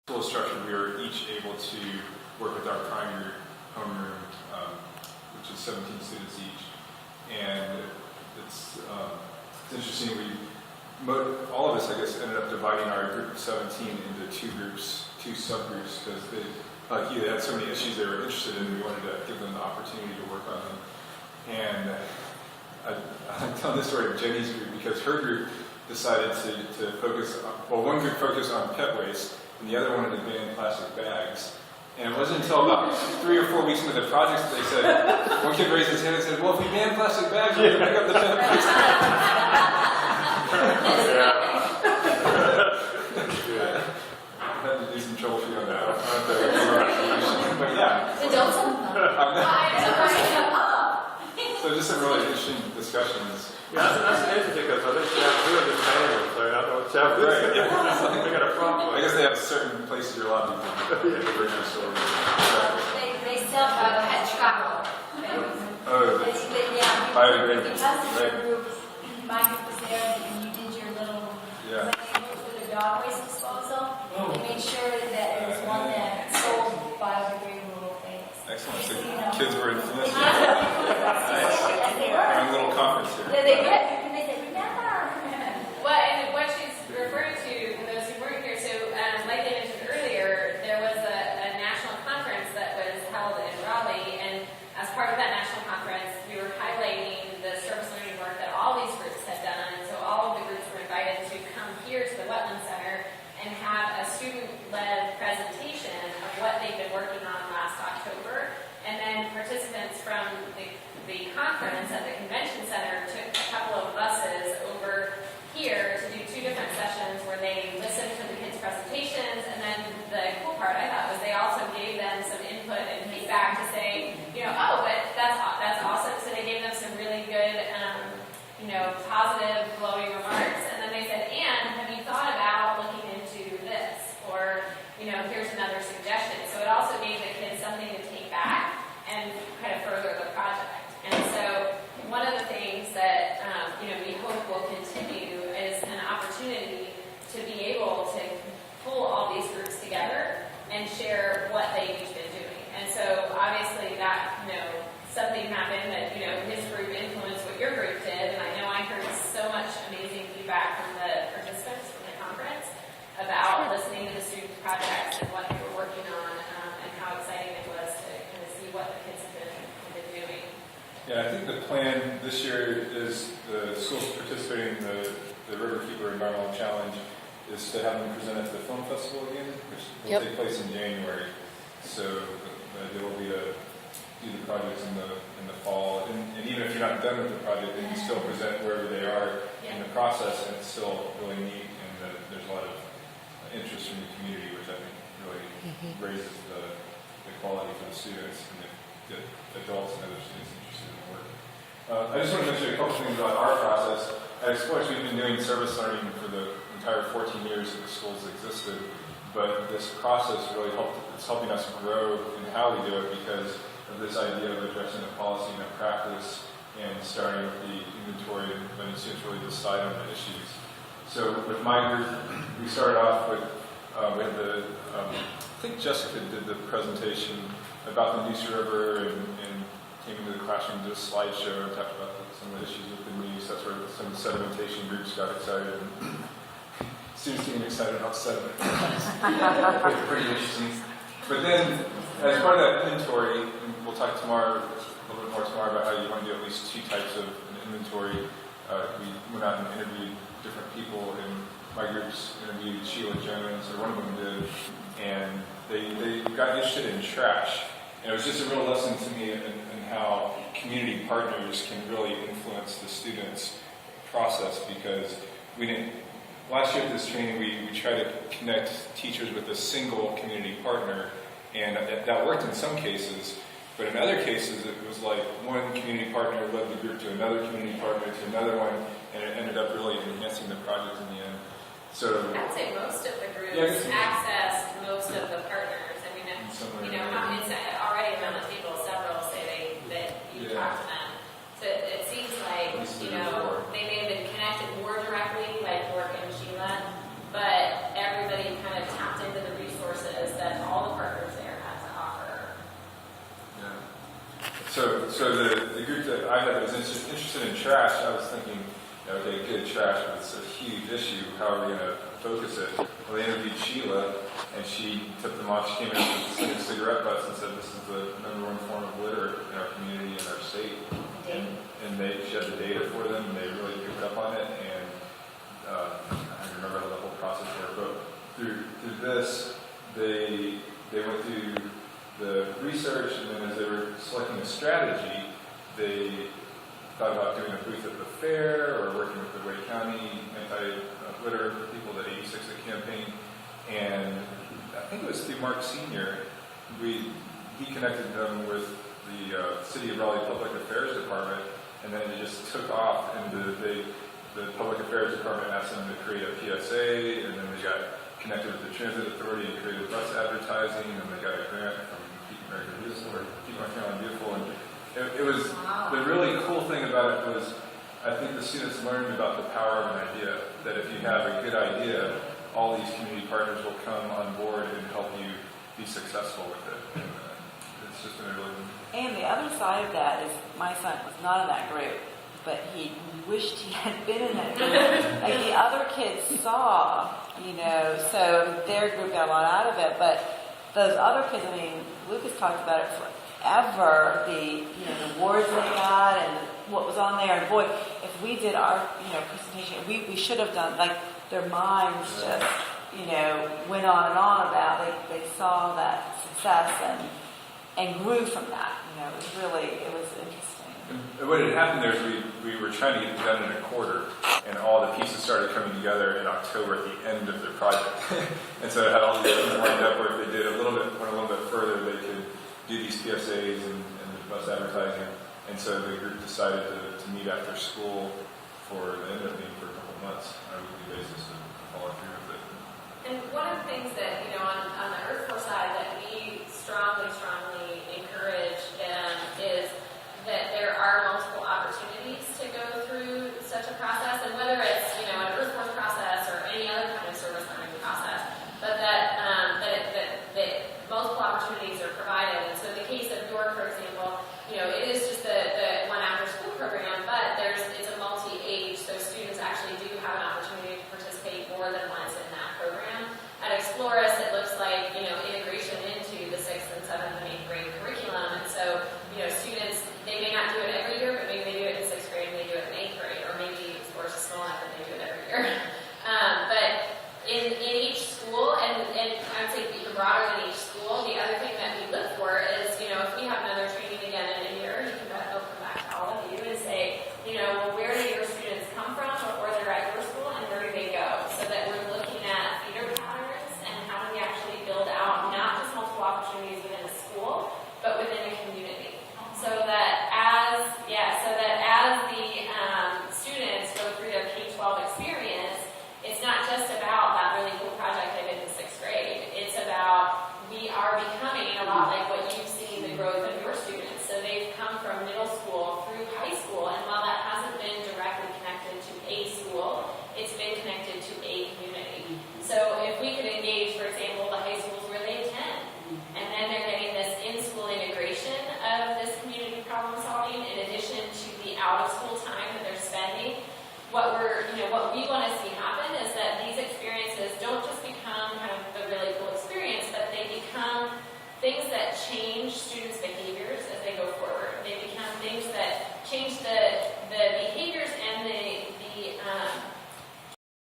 school structure, we were each able to work with our primary homeroom, which is 17 students each. And it's interesting, all of us, I guess, ended up dividing our group of 17 into two subgroups, because like you, they had so many issues they were interested in, we wanted to give them the opportunity to work on them. And I'm telling this story of Jenny's group because her group decided to focus on, well, one group focused on pet waste, and the other wanted to ban plastic bags. And it wasn't until about 3 or 4 weeks into the project that they said, one kid raised his hand and said, well, if we ban plastic bags, we're going to pick up the pet waste. I had to do some troubleshooting on that. But yeah. So don't tell them. So just some really interesting discussions. Yeah, that's interesting because I think they have two of the manuals, so I don't know what chapter Right. they got a problem. I guess they have certain places you're allowed to do the grocery store. They sell pet travel. Oh, that's biodegradable. Because it's Right. your group, my group was there, and you did your little Yeah. for the dog waste disposal. You made sure that there was one that sold biodegradable things. Excellent. So You know. kids were influenced. Yes, they were. Our little conference here. Yeah, they did. And they said, remember. Well, and what she's referring to, for those who weren't here, so like I mentioned earlier, there was a national conference that was held in Raleigh, and as part of that national conference, we were highlighting the service learning work that all these groups had done. So all of the groups were invited to come here to the Wetland Center and have a student-led presentation of what they've been working on last October. And then participants from the conference at the convention center took a couple of buses over here to do 2 different sessions where they listened to the kids' presentations, and then the cool part I thought was they also gave them some input and feedback to say, oh, but that's awesome. So they gave them some really good, positive, glowing remarks, and then they said, and have you thought about looking into this? Or, here's another suggestion. So it also gave the kids something to take back and kind of further the project. And so one of the things that we hope will continue is an opportunity to be able to pull all these groups together and share what they've each been doing. And so obviously that something happened that his group influenced what your group did, and I know I heard so much amazing feedback from the participants from the conference about listening to the student projects and what they were working on, and how exciting it was to kind of see what the kids have been doing. Yeah, I think the plan this year is the schools participating in the Riverkeeper Environmental Challenge is to have them present at the film festival again, which will take place in January. So the idea will be to do the projects in the fall, and even if you're not done with the project, they can still present wherever they are in the process, and it's still really neat, and there's a lot of interest from the community, which I think really raises the quality for the students and the adults and other students interested in the work. I just want to mention a couple things about our process. At Exploits, we've been doing service learning for the entire 14 years that the schools existed, but this process really it's helping us grow in how we do it because of this idea of addressing the policy and the practice and starting with the inventory and letting students really decide on the issues. So with my group, we started off with I think Jessica did the presentation about the Neuse River and came into the classroom, did a slideshow and talked about some of the issues with the Neuse. That's where some of the sedimentation groups got excited. And students getting excited about sediment. Pretty interesting. But then, as part of that inventory, and we'll talk tomorrow, a little bit more tomorrow about how you want to do at least 2 types of an inventory. We went out and interviewed different people, and my groups interviewed Sheila Jones, or one of them did, and they got interested in trash. And it was just a real lesson to me in how community partners can really influence the students' process, because last year at this training, we tried to connect teachers with a single community partner, and that worked in some cases, but in other cases, it was like one community partner led the group to another community partner to another one, and it ended up really enhancing the project in the end. So I'd say most of the groups access most of the partners. I mean, it's already around the table, several say that you talk to them. So it seems like, they may have been connected more directly, like York and Sheila, but everybody kind of tapped into the resources So the group that I had that was interested in trash, I was thinking, okay, good trash, but it's a huge issue. How are we going to focus it? Well, they interviewed Sheila, and she took them off. She came in with cigarette butts and said, this is the #1 form of litter in our community and our state. And she had the data for them, and they really picked up on it. And I don't remember how the whole process worked, but through this, they went through the research, and then as they were selecting a strategy, they thought about doing a booth at the fair or working with the Wake County anti-litter people, the 86 campaign. And I think it was through Mark Sr. He connected them with the City of Raleigh Public Affairs Department, and then it just took off. And the Public Affairs Department asked them to create a PSA, and then they got connected with the Transit Authority and created bus advertising, and they got a grant from Keep America Beautiful, or Keep North Carolina Beautiful. And it was, the really cool thing about it was, I think the students learned about the power of an idea, that if you have a good idea, all these community partners will come on board and help you be successful with it. And it's just been a really... And the other side of that is my son was not in that group, but he wished he had been in that group. Like the other kids saw, so their group got a lot out of it, but those other kids, I mean, Lucas talked about it forever, the awards they got and what was on there. And boy, if we did our, presentation, we should have done, like, their minds just, went on and on about, they saw that success and grew from that. It was interesting. And what had happened there is we were trying to get it done in a quarter, and all the pieces started coming together in October at the end of their project. And so it had all these things lined up where if they went a little bit further, they could do these PSAs and the bus advertising. And so the group decided to meet after school for the end of being for a couple months on a weekly basis to follow through with it. And one of the things that, on the Earth Corps side that we strongly encourage is that there are multiple opportunities to go through such a process, and whether it's, an Earth Corps process or any other kind of service learning process, but that multiple opportunities are provided. And so in the case of York, for example, it is just the one after school program, but it's a multi-age, so students actually do have an opportunity to participate more than once in that program. At Exploris, it looks like, integration into the 6th and 7th and 8th grade curriculum. And so, students, they may not do it every year, but maybe they do it in 6th grade and they do it in 8th grade, or maybe Exploris is small enough that they do it every year. But in each school, and I would say even broader than each school, the other thing that we look for is, if we have another training again in a year, you can come back to all of you and say, well, where do your students come from before they're at your school, and where do they go? So that we're looking at feeder patterns and how do we actually build out not just multiple opportunities within a school, but within a community. So that as the students go through their K-12 experience, it's not just about that really cool project I did in 6th grade. It's about we are becoming a lot like what you've seen the growth of your students. So they've come from middle school through high school, and while that hasn't been directly connected to a school, it's been connected to a community. So if we could engage, for example, the high schools where they attend, and then they're getting this in-school integration of this community problem solving in addition to the out-of-school time that they're spending. What we want to see happen is that these experiences don't just become kind of the really cool experience, but they become things that change students' behaviors as they go forward.